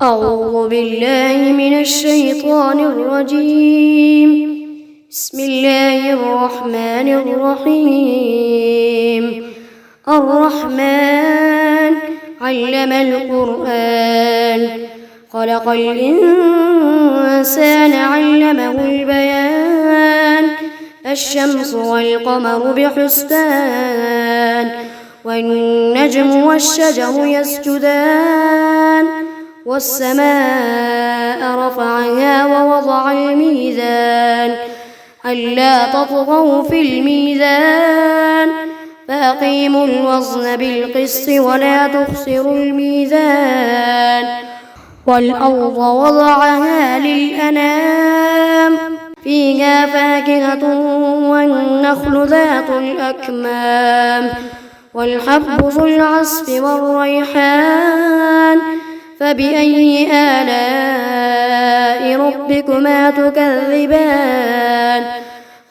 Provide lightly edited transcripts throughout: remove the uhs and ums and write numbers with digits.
أعوذ بالله من الشيطان الرجيم. بسم الله الرحمن الرحيم. الرحمن علم القرآن، خلق الإنسان علمه البيان. الشمس والقمر بحسبان، والنجم والشجر يسجدان. والسماء رفعها ووضع الميزان، ألا تطغوا في الميزان، فأقيموا الوزن بالقسط ولا تخسروا الميزان. والأرض وضعها للأنام، فيها فاكهة والنخل ذات الأكمام، والحب ذو العصف والريحان. فبأي آلاء ربكما تكذبان؟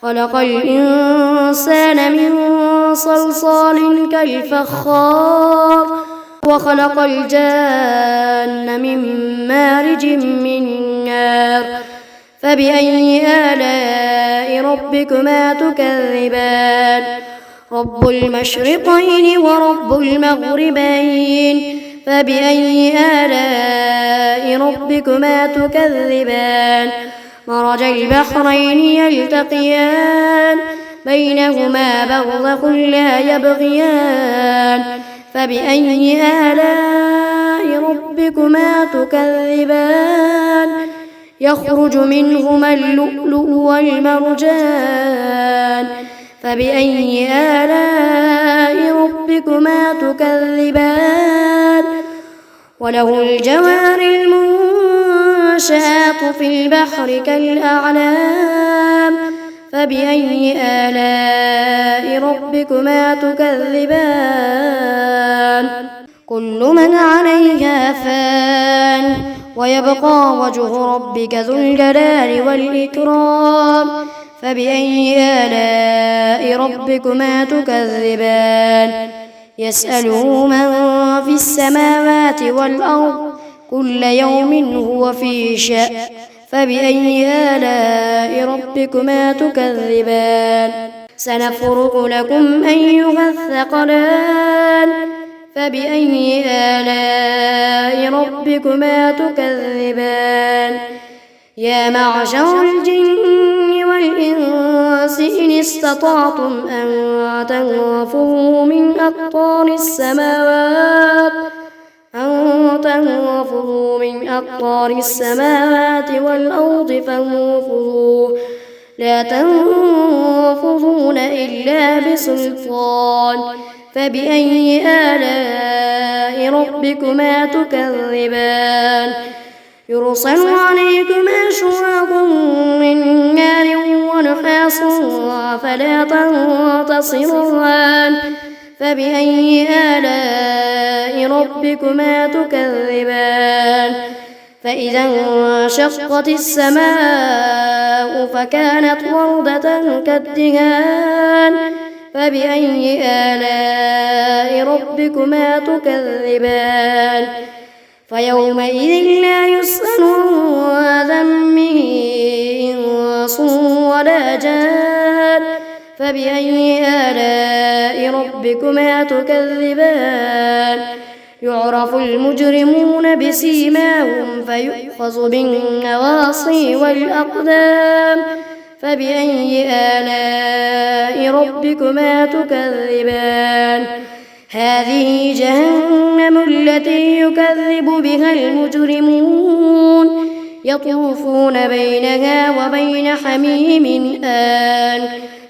خلق الإنسان من صلصال كالفخار، وخلق الجان من مارج من نار. فبأي آلاء ربكما تكذبان؟ رب المشرقين ورب المغربين. فبأي آلاء ربكما تكذبان؟ مرج البحرين يلتقيان، بينهما برزخ لا يبغيان. فبأي آلاء ربكما تكذبان؟ يخرج منهما اللؤلؤ والمرجان. فبأي آلاء ربكما تكذبان؟ وله الجوار المنشآت في البحر كالأعلام. فبأي آلاء ربكما تكذبان؟ كل من عليها فان، ويبقى وجه ربك ذو الجلال والإكرام. فبأي آلاء ربكما تكذبان؟ يسأله من في السماوات والأرض، كل يوم هو في شأن. فبأي آلاء ربكما تكذبان؟ سنفرغ لكم أيها الثقلان. فبأي آلاء ربكما تكذبان؟ يا معشر الجن والإنس إن استطعتم أن تنفذوا من أقطار السماوات والأرض فانفذوا، لا تنفذون إلا بسلطان. فبأي آلاء ربكما تكذبان؟ يرسل عليكما شواظ من نار ونحاس فلا تنتصران. فبأي آلاء ربكما تكذبان؟ فإذا انشقت السماء فكانت وردة كالدهان. فبأي آلاء ربكما تكذبان؟ فيومئذ لا يسأل عن ذنبه إنس ولا جان. فبأي آلاء ربكما تكذبان؟ يعرف المجرمون بسيماهم فيؤخذ بالنواصي والأقدام. فبأي آلاء ربكما تكذبان؟ هذه جهنم التي يكذب بها المجرمون، يطوفون بينها وبين حميم آن.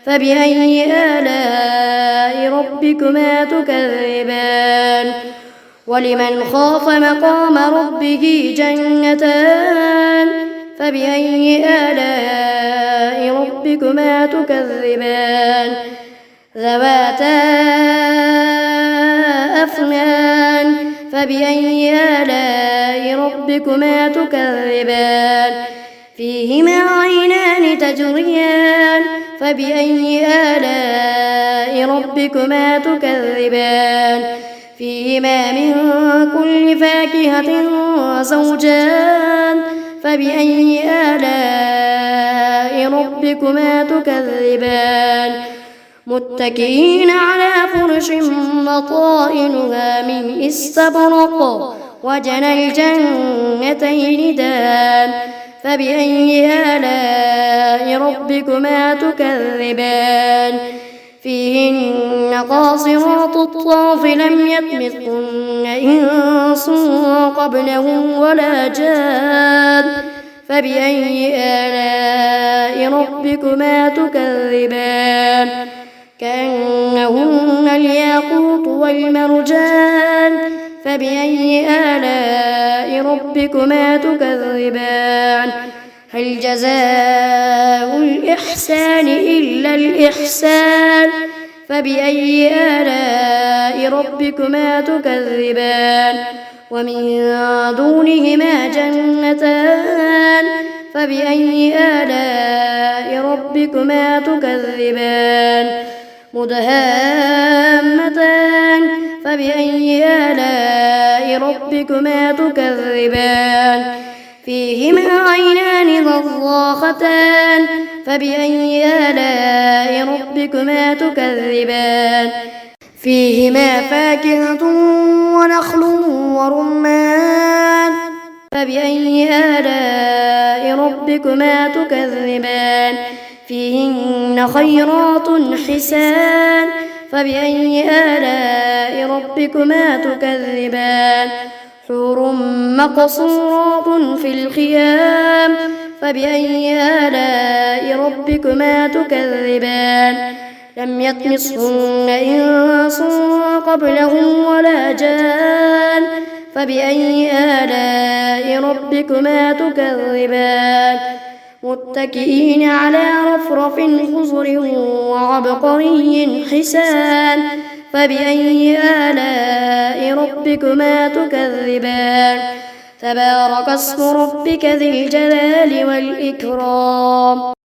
فبأي آلاء ربكما تكذبان؟ ولمن خاف مقام ربه جنتان. فبأي آلاء ربكما تكذبان؟ ذواتا أفنان. فبأي آلاء ربكما تكذبان؟ فيهما عينان تجريان. فبأي آلاء ربكما تكذبان؟ فيهما من كل فاكهة زوجان فبأي آلاء ربكما تكذبان متكئين على فرش بطائنها من استبرق وجنى الجنتين دان فبأي آلاء ربكما تكذبان فيهن قاصرات الطرف لم يطمثهن إنس قبلهم ولا جان فبأي آلاء ربكما تكذبان كأنهن الياقوت والمرجان فبأي آلاء ربكما تكذبان هل جزاء الإحسان إلا الإحسان فبأي آلاء ربكما تكذبان ومن دونهما جنتان فبأي آلاء ربكما تكذبان مدهامتان فبأي آلاء ربكما تكذبان فيهما عينان نضاختان فبأي آلاء ربكما تكذبان فيهما فاكهة ونخل ورمان فبأي آلاء ربكما تكذبان فيهن خيرات حسان فبأي آلاء ربكما تكذبان حور مقصورات في الخيام فبأي آلاء ربكما تكذبان لم يطمثهن إنس قبلهم ولا جان فبأي آلاء ربكما تكذبان متكئين على رفرف خضر وعبقري حسان فبأي آلاء ربكما تكذبان تبارك اسم ربك ذي الجلال والإكرام.